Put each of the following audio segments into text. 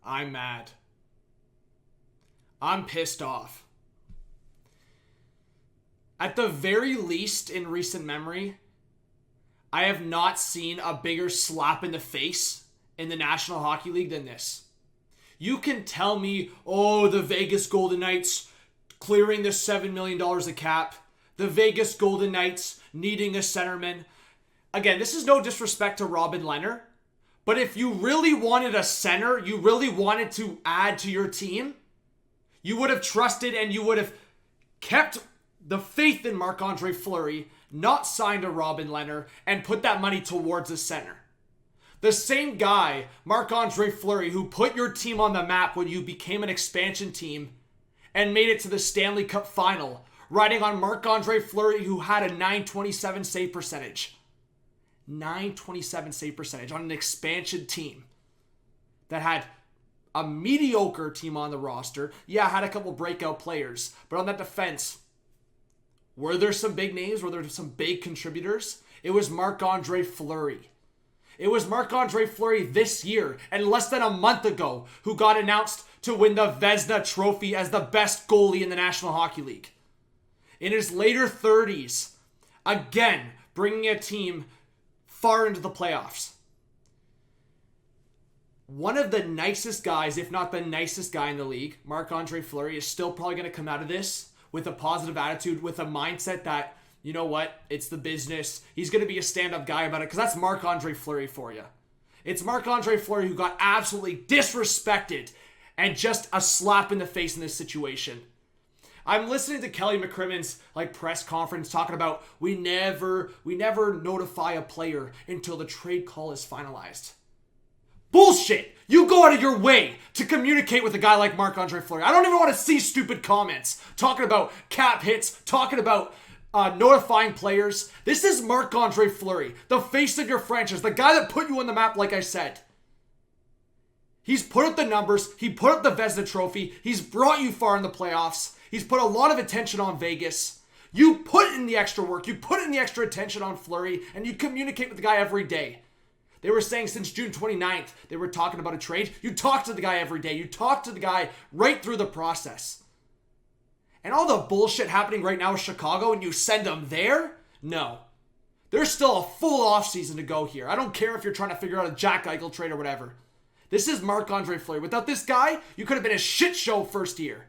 I'm mad. I'm pissed off. At the very least, in recent memory, I have not seen a bigger slap in the face in the National Hockey League than this. You can tell me, oh, the Vegas Golden Knights clearing the $7 million of cap. The Vegas Golden Knights needing a centerman. Again, this is no disrespect to Robin Lehner, but if you really wanted a center, you really wanted to add to your team, you would have trusted and you would have kept the faith in Marc-Andre Fleury, not signed a Robin Lehner, and put that money towards a center. The same guy, Marc-Andre Fleury, who put your team on the map when you became an expansion team and made it to the Stanley Cup final, riding on Marc-Andre Fleury, who had a .927 save percentage. .927 save percentage on an expansion team that had a mediocre team on the roster. Yeah, had a couple breakout players, but on that defense, were there some big names? Were there some big contributors? It was Marc-Andre Fleury. It was Marc-Andre Fleury this year, and less than a month ago, who got announced to win the Vezina Trophy as the best goalie in the National Hockey League. In his later 30s, again, bringing a team far into the playoffs. One of the nicest guys, if not the nicest guy in the league, Marc-Andre Fleury, is still probably going to come out of this with a positive attitude, with a mindset that, you know what, it's the business. He's going to be a stand-up guy about it, because that's Marc-Andre Fleury for you. It's Marc-Andre Fleury who got absolutely disrespected and just a slap in the face in this situation. I'm listening to Kelly McCrimmon's press conference talking about we never notify a player until the trade call is finalized. Bullshit! You go out of your way to communicate with a guy like Marc-Andre Fleury. I don't even want to see stupid comments talking about cap hits, talking about notifying players. This is Marc-Andre Fleury, the face of your franchise, the guy that put you on the map, like I said. He's put up the numbers. He put up the Vezina Trophy. He's brought you far in the playoffs. He's put a lot of attention on Vegas. You put in the extra work. You put in the extra attention on Fleury, and you communicate with the guy every day. They were saying since June 29th, they were talking about a trade. You talk to the guy every day. You talk to the guy right through the process. And all the bullshit happening right now with Chicago, and you send them there? No. There's still a full offseason to go here. I don't care if you're trying to figure out a Jack Eichel trade or whatever. This is Marc-Andre Fleury. Without this guy, you could have been a shit show first year.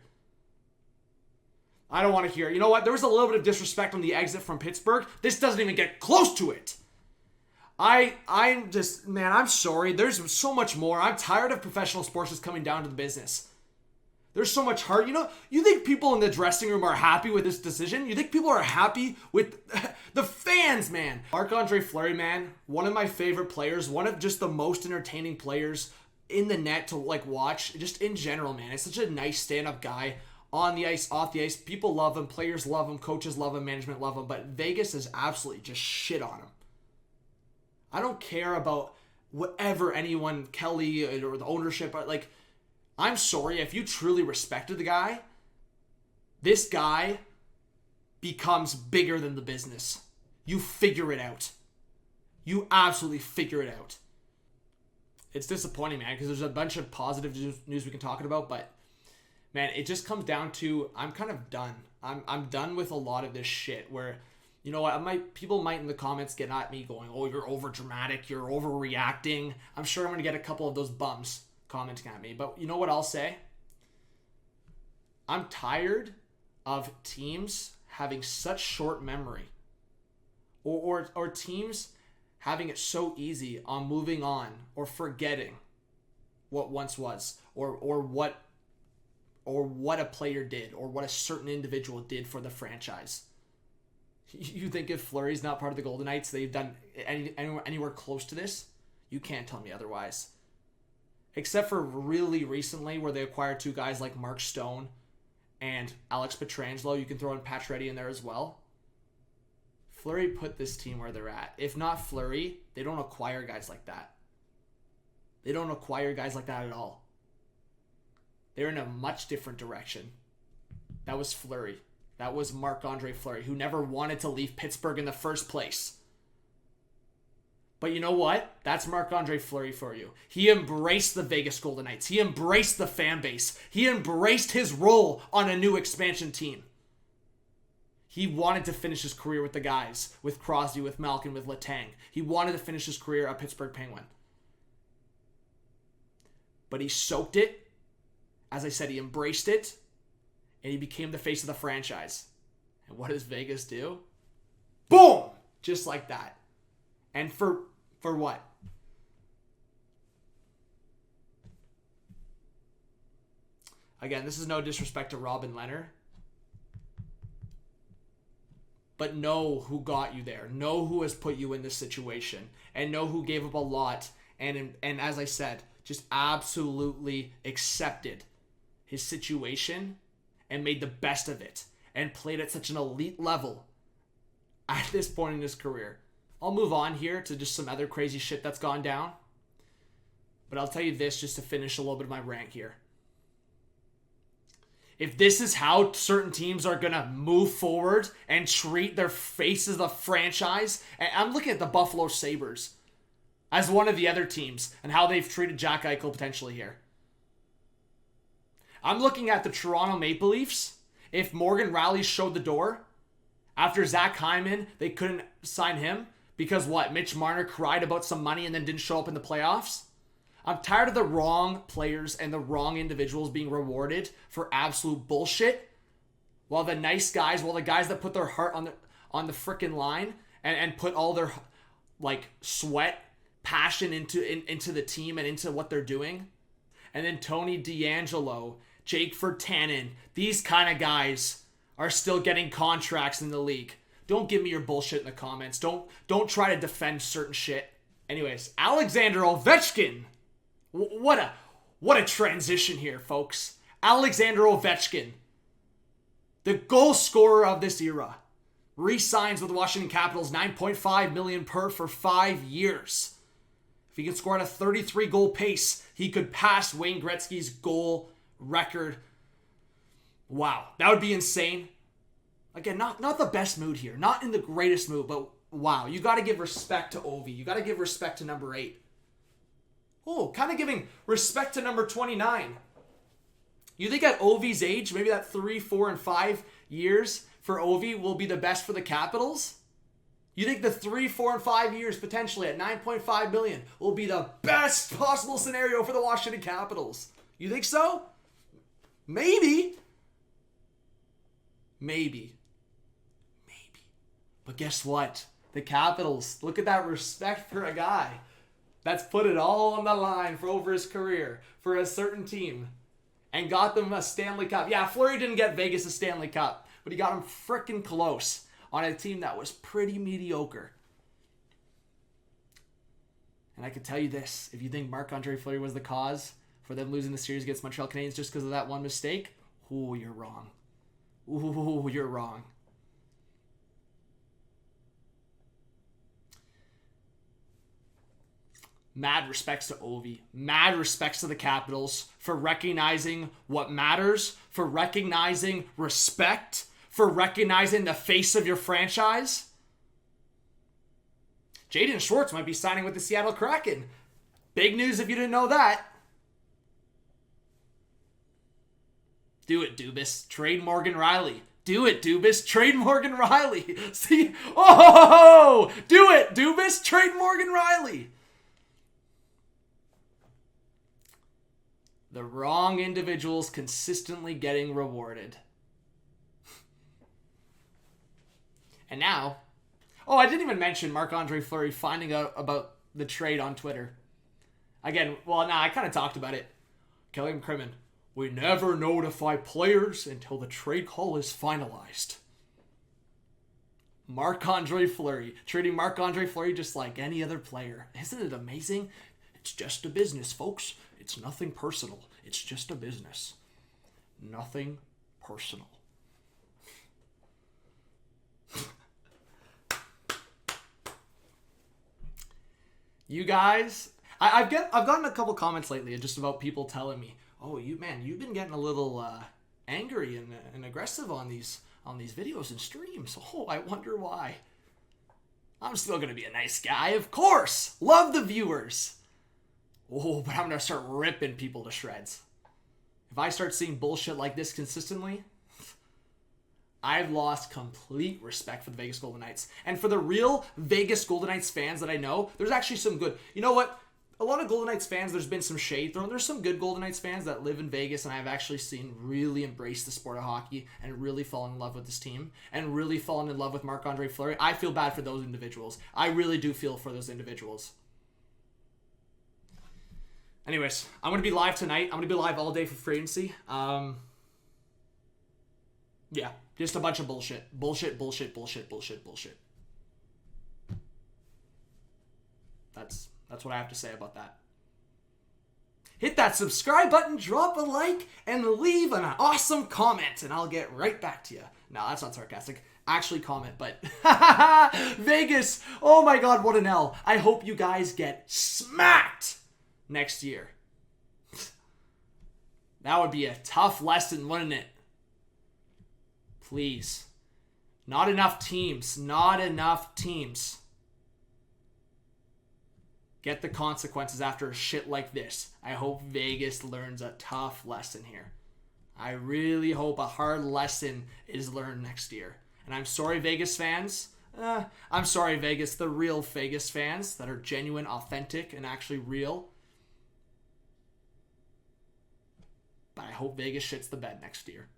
I don't want to hear it. You know what? There was a little bit of disrespect on the exit from Pittsburgh. This doesn't even get close to it. I'm just, man, I'm sorry. There's so much more. I'm tired of professional sports just coming down to the business. There's so much heart. You know, you think people in the dressing room are happy with this decision? You think people are happy with the fans, man? Marc-Andre Fleury, man, one of my favorite players, one of just the most entertaining players in the net to watch, just in general, man. It's such a nice stand-up guy. On the ice, off the ice, people love him, players love him, coaches love him, management love him, but Vegas is absolutely just shit on him. I don't care about whatever anyone, Kelly or the ownership, I'm sorry, if you truly respected the guy, this guy becomes bigger than the business. You figure it out. You absolutely figure it out. It's disappointing, man, because there's a bunch of positive news we can talk about, but man, it just comes down to I'm kind of done. I'm done with a lot of this shit where, you know what, people might in the comments get at me going, oh, you're over dramatic, you're overreacting. I'm sure I'm going to get a couple of those bums commenting at me. But you know what I'll say? I'm tired of teams having such short memory. Or teams having it so easy on moving on or forgetting what once was or what a player did or what a certain individual did for the franchise. You think if Fleury's not part of the Golden Knights, they've done anywhere close to this? You can't tell me otherwise. Except for really recently where they acquired two guys like Mark Stone and Alex Pietrangelo. You can throw in Pacioretty in there as well. Fleury put this team where they're at. If not Fleury, they don't acquire guys like that. They don't acquire guys like that at all. They're in a much different direction. That was Fleury. That was Marc-Andre Fleury, who never wanted to leave Pittsburgh in the first place. But you know what? That's Marc-Andre Fleury for you. He embraced the Vegas Golden Knights. He embraced the fan base. He embraced his role on a new expansion team. He wanted to finish his career with the guys, with Crosby, with Malkin, with Letang. He wanted to finish his career a Pittsburgh Penguin. But he soaked it. As I said, he embraced it. And he became the face of the franchise. And what does Vegas do? Boom! Just like that. And for what? Again, this is no disrespect to Robin Leonard. But know who got you there. Know who has put you in this situation. And know who gave up a lot. And as I said, just absolutely accepted his situation and made the best of it. And played at such an elite level at this point in his career. I'll move on here to just some other crazy shit that's gone down. But I'll tell you this just to finish a little bit of my rant here. If this is how certain teams are going to move forward and treat their faces of the franchise, and I'm looking at the Buffalo Sabres as one of the other teams and how they've treated Jack Eichel potentially here. I'm looking at the Toronto Maple Leafs. If Morgan Rielly showed the door, after Zach Hyman, they couldn't sign him because what? Mitch Marner cried about some money and then didn't show up in the playoffs? I'm tired of the wrong players and the wrong individuals being rewarded for absolute bullshit, while the nice guys, while the guys that put their heart on the frickin' line and put all their like sweat, passion into the team and into what they're doing. And then Tony DeAngelo, Jake Virtanen, these kind of guys are still getting contracts in the league. Don't give me your bullshit in the comments. Don't try to defend certain shit. Anyways, Alexander Ovechkin. What a transition here, folks. Alexander Ovechkin, the goal scorer of this era, re-signs with the Washington Capitals, $9.5 million per for 5 years. If he can score at a 33 goal pace, he could pass Wayne Gretzky's goal record. Wow, that would be insane. Again, not the best mood here. Not in the greatest mood, but wow. You got to give respect to Ovi. You got to give respect to number 8. Oh, kind of giving respect to number 29. You think at Ovi's age, maybe that 3, 4, and 5 years for Ovi will be the best for the Capitals? You think the 3, 4, and 5 years potentially at $9.5 million will be the best possible scenario for the Washington Capitals? You think so? Maybe. But guess what? The Capitals, look at that respect for a guy that's put it all on the line for over his career for a certain team and got them a Stanley Cup. Yeah, Fleury didn't get Vegas a Stanley Cup, but he got them freaking close on a team that was pretty mediocre. And I can tell you this, if you think Marc-Andre Fleury was the cause for them losing the series against Montreal Canadiens just because of that one mistake, ooh, you're wrong. Ooh, you're wrong. Mad respects to Ovi. Mad respects to the Capitals for recognizing what matters, for recognizing respect, for recognizing the face of your franchise. Jaden Schwartz might be signing with the Seattle Kraken. Big news if you didn't know that. Do it, Dubas. Trade Morgan Rielly. Do it, Dubas. Trade Morgan Rielly. See? Oh! Do it, Dubas. Trade Morgan Rielly. The wrong individuals consistently getting rewarded. And now, I didn't even mention Marc-Andre Fleury finding out about the trade on Twitter. Again, I kind of talked about it. Kelly McCrimmon, we never notify players until the trade call is finalized. Marc-Andre Fleury, treating Marc-Andre Fleury just like any other player. Isn't it amazing? It's just a business, folks. It's nothing personal. It's just a business. Nothing personal. You guys, I've gotten a couple comments lately just about people telling me, "Oh, you've been getting a little angry and aggressive on these videos and streams. Oh, I wonder why." I'm still going to be a nice guy, of course. Love the viewers. Oh, but I'm going to start ripping people to shreds. If I start seeing bullshit like this consistently, I've lost complete respect for the Vegas Golden Knights. And for the real Vegas Golden Knights fans that I know, there's actually some good. You know what? A lot of Golden Knights fans, there's been some shade thrown. There's some good Golden Knights fans that live in Vegas, and I've actually seen really embrace the sport of hockey and really fall in love with this team and really fallen in love with Marc-Andre Fleury. I feel bad for those individuals. I really do feel for those individuals. Anyways, I'm going to be live tonight. I'm going to be live all day for free agency. Yeah, just a bunch of bullshit. Bullshit. That's what I have to say about that. Hit that subscribe button, drop a like, and leave an awesome comment, and I'll get right back to you. No, that's not sarcastic. Actually comment, but Vegas, oh my god, what an L. I hope you guys get smacked next year. That would be a tough lesson, wouldn't it? Please. Not enough teams. Get the consequences after shit like this. I hope Vegas learns a tough lesson here. I really hope a hard lesson is learned next year. And I'm sorry, Vegas fans. I'm sorry, Vegas, the real Vegas fans that are genuine, authentic, and actually real. But I hope Vegas shits the bed next year.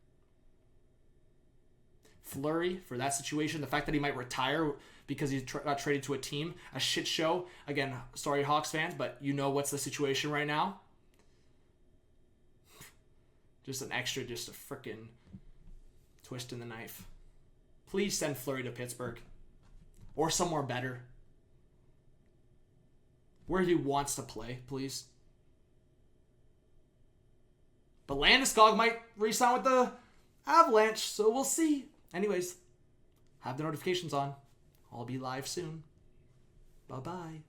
Fleury, for that situation, the fact that he might retire because he got traded to a team, a shit show. Again, sorry Hawks fans, but you know what's the situation right now. Just a freaking twist in the knife. Please send Fleury to Pittsburgh. Or somewhere better. Where he wants to play, please. But Landeskog might re-sign with the Avalanche, so we'll see. Anyways, have the notifications on. I'll be live soon. Bye-bye.